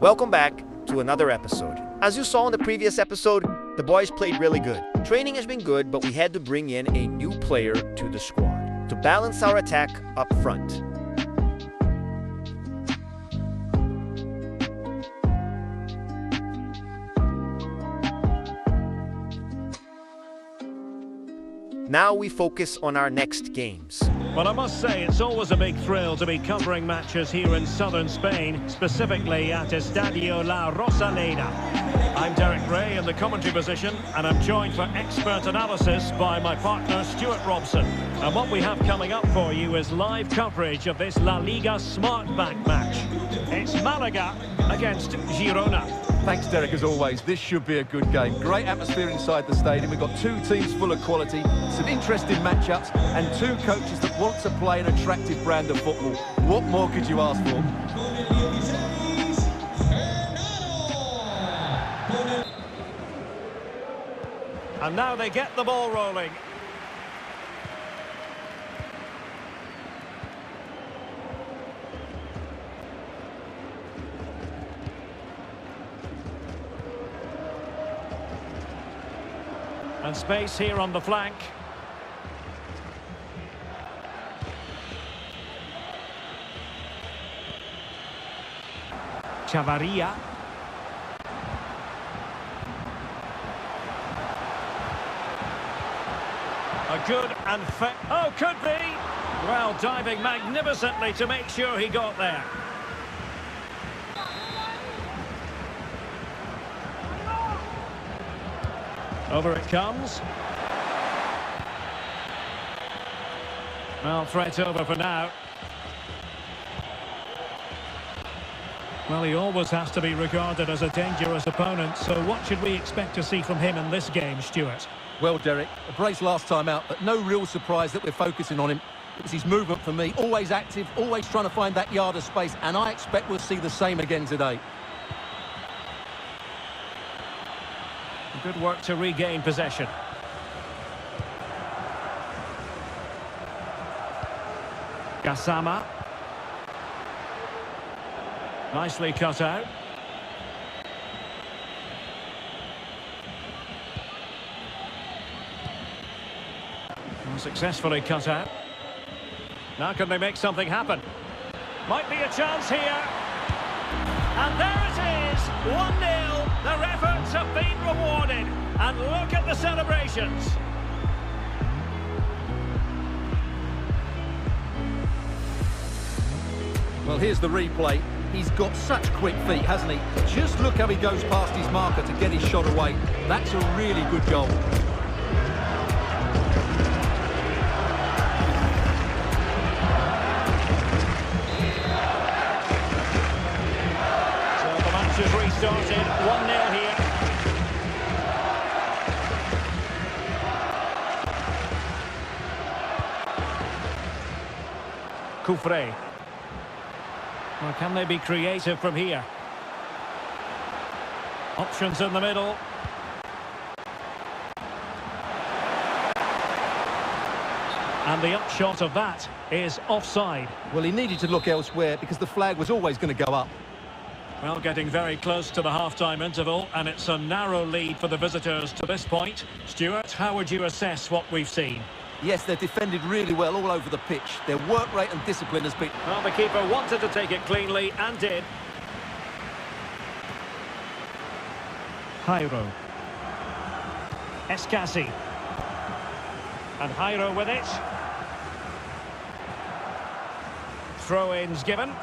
Welcome back to another episode. As you saw in the previous episode, the boys played really good. Training has been good, but we had to bring in a new player to the squad to balance our attack up front. Now we focus on our next games. Well, I must say, it's always a big thrill to be covering matches here in southern Spain, specifically at Estadio La Rosaleda. I'm Derek Ray in the commentary position, and I'm joined for expert analysis by my partner Stuart Robson. And what we have coming up for you is live coverage of this La Liga Smartbank match. It's Malaga against Girona. Thanks, Derek, as always. This should be a good game. Great atmosphere inside the stadium. We've got two teams full of quality, some interesting matchups, and two coaches that want to play an attractive brand of football. What more could you ask for? And now they get the ball rolling. And space here on the flank. Chavarria. A good and oh, could be! Well, diving magnificently to make sure he got there. Over it comes. Well, threat over for now. Well, he always has to be regarded as a dangerous opponent, so what should we expect to see from him in this game, Stuart? Well, Derek, a brace last time out, but no real surprise that we're focusing on him. It was his movement for me, always active, always trying to find that yard of space, and I expect we'll see the same again today. Good work to regain possession. Gassama. Nicely cut out. Well, successfully cut out. Now can they make something happen? Might be a chance here. And there it is! 1-0. Their efforts have been rewarded. And look at the celebrations. Well, here's the replay. He's got such quick feet, hasn't he? Just look how he goes past his marker to get his shot away. That's a really good goal. So the match has restarted. 1-0 here. Cufré. Or can they be creative from here? Options in the middle. And the upshot of that is offside. Well, he needed to look elsewhere because the flag was always going to go up. Well, getting very close to the half-time interval, and it's a narrow lead for the visitors to this point. Stuart, how would you assess what we've seen? Yes, they're defended really well all over the pitch. Their work rate and discipline has been... Well, the keeper wanted to take it cleanly and did. Jairo. Escassi. And Jairo with it. Throw-ins given.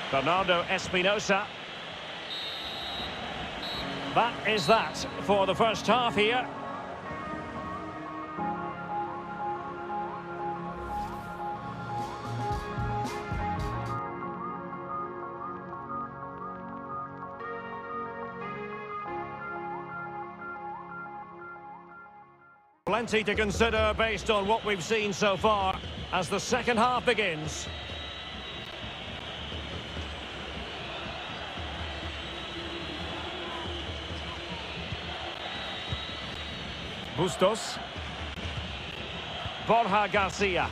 Bernardo Espinosa. That is that for the first half here. Plenty to consider based on what we've seen so far as the second half begins. Bustos. Borja Garcia.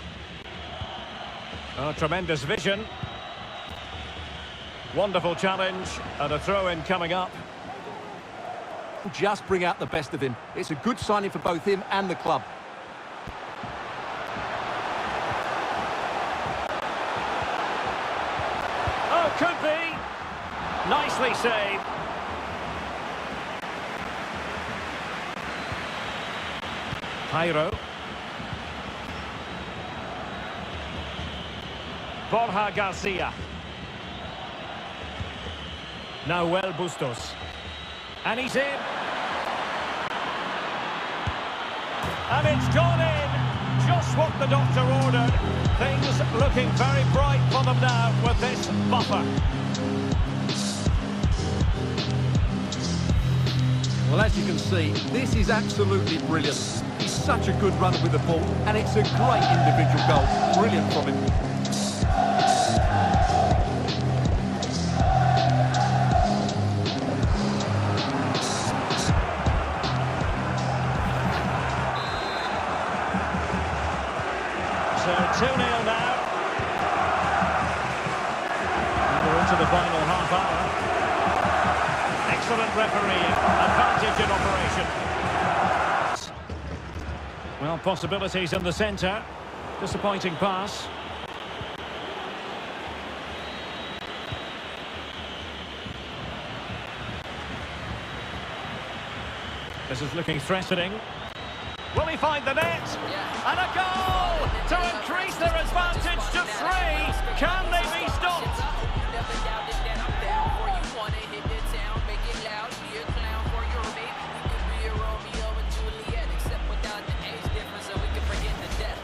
Oh, tremendous vision. Wonderful challenge, and a throw-in coming up. Just bring out the best of him. It's a good signing for both him and the club. Oh, could be. Nicely saved. Jairo. Borja Garcia. Nahuel Bustos. And he's in. And it's gone in. Just what the doctor ordered. Things looking very bright for them now with this buffer. Well, as you can see, this is absolutely brilliant. He's such a good runner with the ball, and it's a great individual goal. Brilliant from him. So 2-0 now. And we're into the final half hour. Excellent refereeing. Advantage in operation. Well, possibilities in the centre. Disappointing pass. This is looking threatening. Will he find the net? And a goal to increase their advantage to 3. Can they be stopped?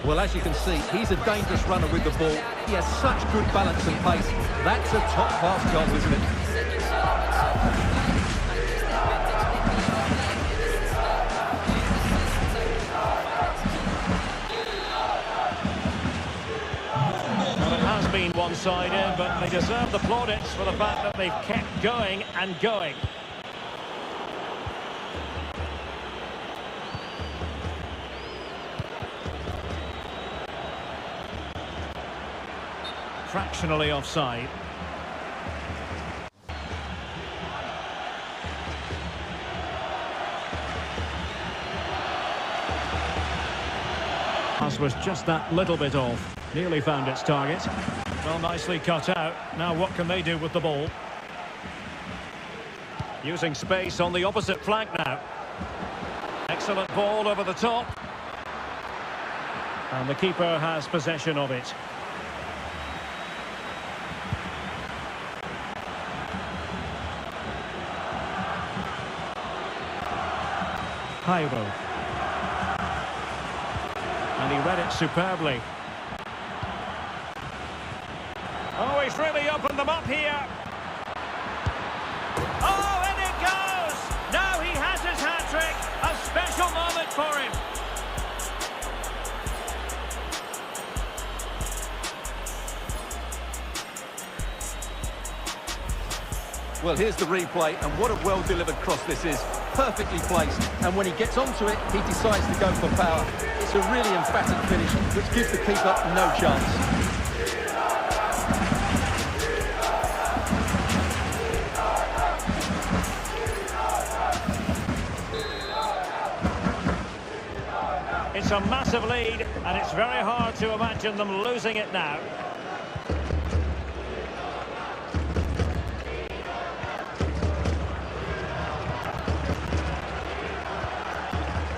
Well, as you can see, he's a dangerous runner with the ball. He has such good balance and pace. That's a top-class goal, isn't it? Been one-sided, but they deserve the plaudits for the fact that they've kept going and going. Fractionally offside. Pass was just that little bit off. Nearly found its target. Well, nicely cut out. Now what can they do with the ball? Using space on the opposite flank now. Excellent ball over the top. And the keeper has possession of it. Jairo. And he read it superbly. Oh, he's really opened them up here. Oh, and it goes! Now he has his hat-trick. A special moment for him. Well, here's the replay, and what a well-delivered cross this is. Perfectly placed, and when he gets onto it, he decides to go for power. It's a really emphatic finish, which gives the keeper no chance. It's a massive lead, and it's very hard to imagine them losing it now.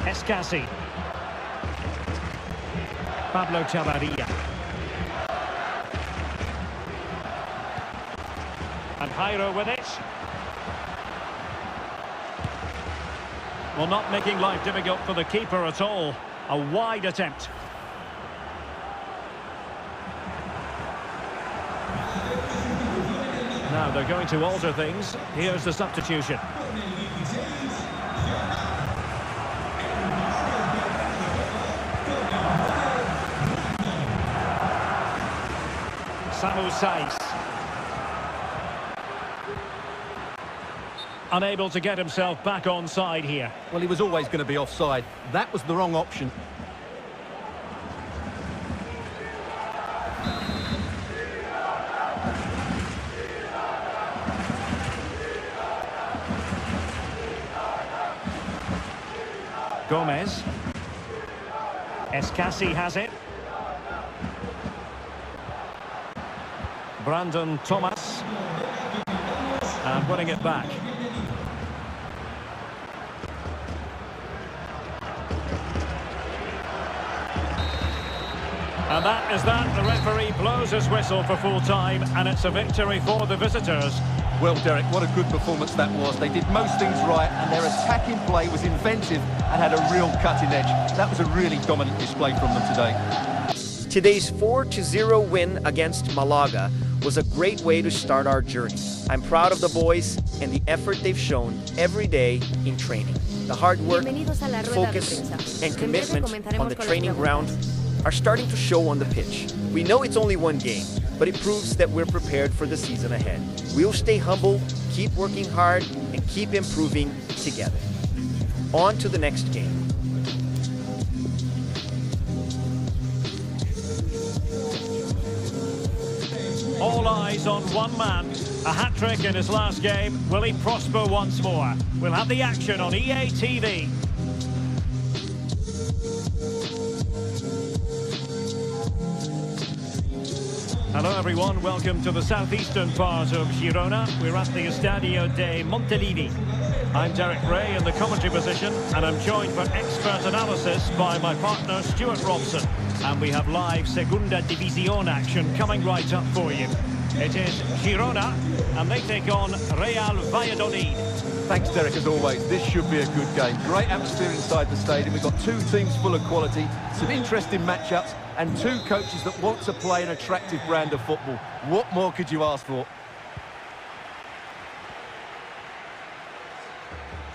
Escassi. Pablo Chavarria. And Jairo with it. Well, not making life difficult for the keeper at all. A wide attempt. Now they're going to alter things. Here's the substitution. Samu Saiz. Unable to get himself back onside here. Well, he was always going to be offside. That was the wrong option. Gomez. Escassi has it. Brandon Thomas. And winning it back. And that is that. The referee blows his whistle for full time, and it's a victory for the visitors. Well, Derek, what a good performance that was. They did most things right, and their attacking play was inventive and had a real cutting edge. That was a really dominant display from them today. Today's 4-0 win against Malaga was a great way to start our journey. I'm proud of the boys and the effort they've shown every day in training. The hard work, focus, and commitment on the training ground are starting to show on the pitch. We know it's only one game, but it proves that we're prepared for the season ahead. We'll stay humble, keep working hard, and keep improving together. On to the next game. All eyes on one man. A hat-trick in his last game. Will he prosper once more? We'll have the action on EA TV. Hello everyone, welcome to the southeastern part of Girona. We're at the Estadio de Montilivi. I'm Derek Ray in the commentary position, and I'm joined for expert analysis by my partner Stuart Robson. And we have live Segunda División action coming right up for you. It is Girona, and they take on Real Valladolid. Thanks, Derek, as always. This should be a good game. Great atmosphere inside the stadium. We've got two teams full of quality, some interesting matchups, and two coaches that want to play an attractive brand of football. What more could you ask for?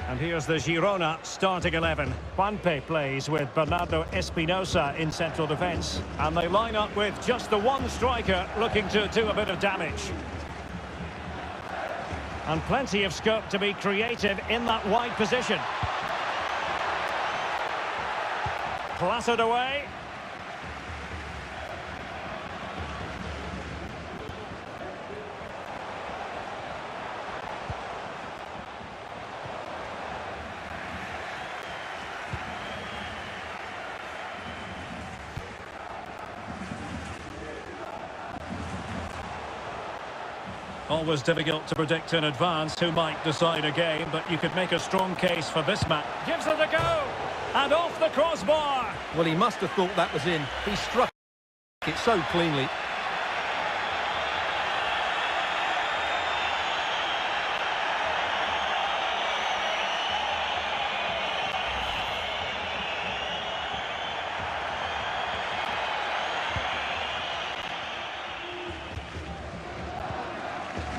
And here's the Girona starting 11. Juanpe plays with Bernardo Espinosa in central defence. And they line up with just the one striker looking to do a bit of damage. And plenty of scope to be creative in that wide position. Clattered away. Always difficult to predict in advance who might decide a game, but you could make a strong case for this match. Gives it a go! And off the crossbar! Well, he must have thought that was in. He struck it so cleanly.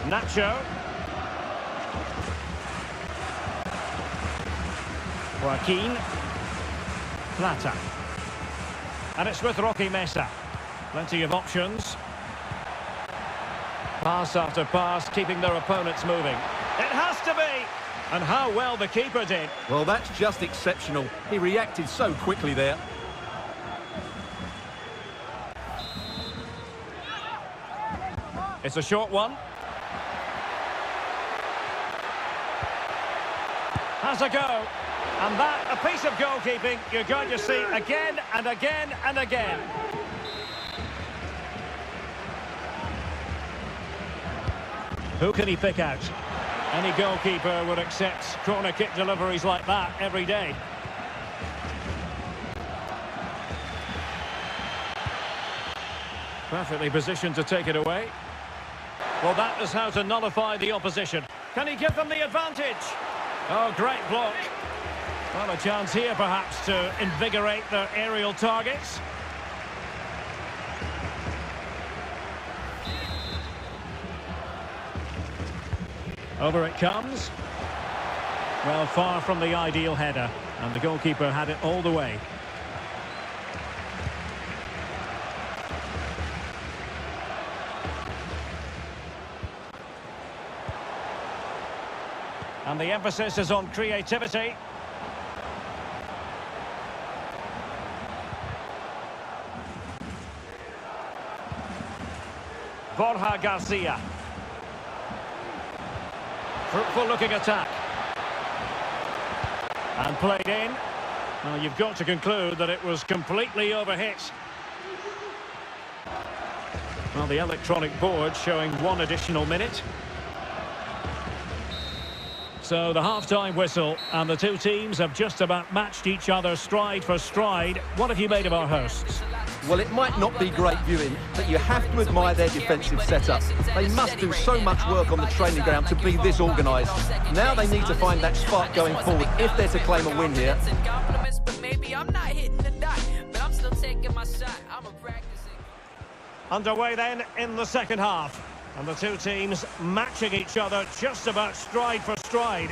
Nacho. Joaquin. Plata. And it's with Roque Mesa. Plenty of options. Pass after pass, keeping their opponents moving. It has to be! And how well the keeper did. Well, that's just exceptional. He reacted so quickly there. It's a short one. Has a go. And that, a piece of goalkeeping you're going to see again and again and again. Who can he pick out? Any goalkeeper would accept corner kick deliveries like that every day. Perfectly positioned to take it away. Well, that is how to nullify the opposition. Can he give them the advantage? Oh, great block. Well, a chance here, perhaps, to invigorate their aerial targets. Over it comes. Well, far from the ideal header. And the goalkeeper had it all the way. And the emphasis is on creativity. Borja Garcia. Fruitful looking attack. And played in. Well, you've got to conclude that it was completely overhit. Well, the electronic board showing 1 additional minute. So the half-time whistle, and the two teams have just about matched each other stride for stride. What have you made of our hosts? Well, it might not be great viewing, but you have to admire their defensive setup. They must do so much work on the training ground to be this organised. Now they need to find that spark going forward if they're to claim a win here. Underway then in the second half. And the two teams matching each other just about stride for stride.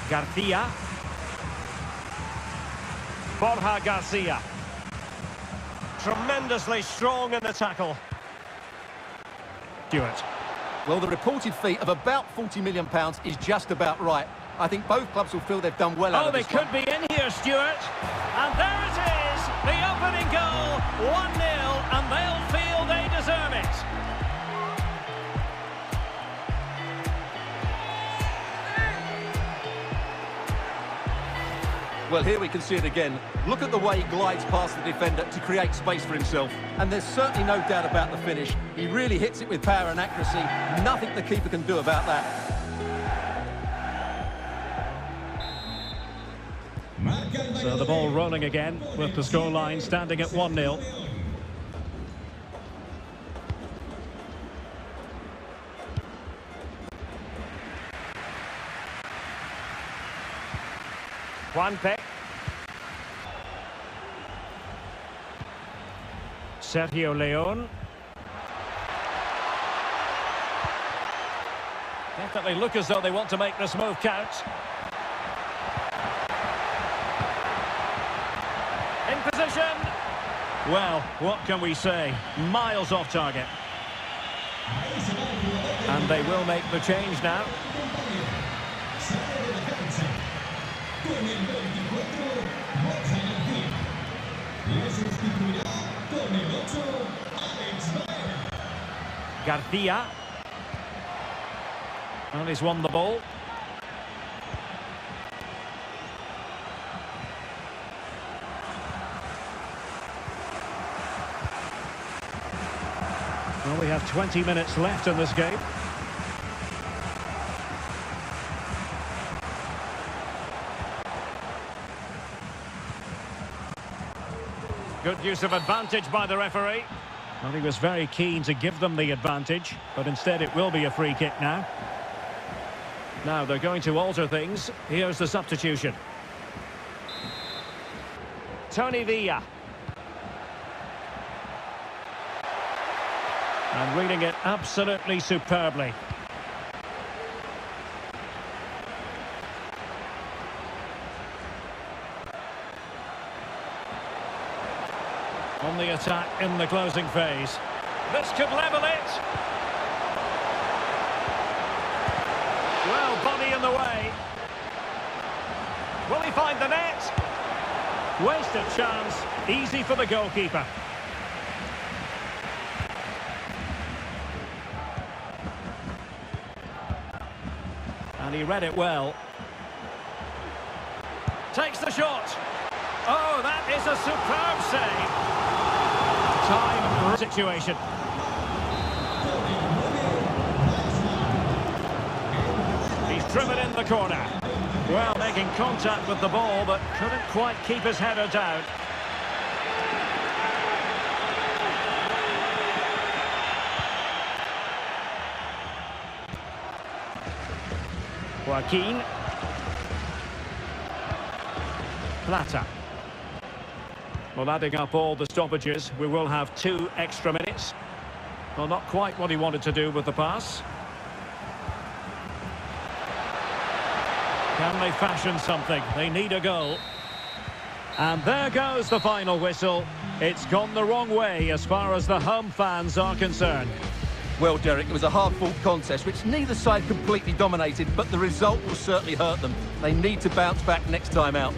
Garcia. Borja Garcia. Tremendously strong in the tackle. Stewart. Well, the reported fee of about £40 million is just about right. I think both clubs will feel they've done well out of this one. Oh, they could be in here, Stewart. And there it is, the opening goal, 1-0, and they'll feel they deserve it. Well, here we can see it again. Look at the way he glides past the defender to create space for himself. And there's certainly no doubt about the finish. He really hits it with power and accuracy. Nothing the keeper can do about that. So the ball rolling again with the scoreline standing at 1-0. Juanpe. Sergio León. Definitely look as though they want to make this move count. In position. Well, what can we say? Miles off target. And they will make the change now. Garcia. Well, he's won the ball. Well, we have 20 minutes left in this game. Good use of advantage by the referee. Well, he was very keen to give them the advantage, but instead it will be a free kick now. Now they're going to alter things. Here's the substitution. Tony Villa. And reading it absolutely superbly. On the attack in the closing phase. This could level it. Well, body in the way. Will he find the net? Wasted chance. Easy for the goalkeeper. And he read it well. Takes the shot. Oh, that is a superb save. Time situation. He's driven in the corner. Well, making contact with the ball, but couldn't quite keep his header down. Joaquin. Plata. Well, adding up all the stoppages, we will have 2 extra minutes. Well, not quite what he wanted to do with the pass. Can they fashion something? They need a goal. And there goes the final whistle. It's gone the wrong way as far as the home fans are concerned. Well, Derek, it was a hard-fought contest, which neither side completely dominated, but the result will certainly hurt them. They need to bounce back next time out.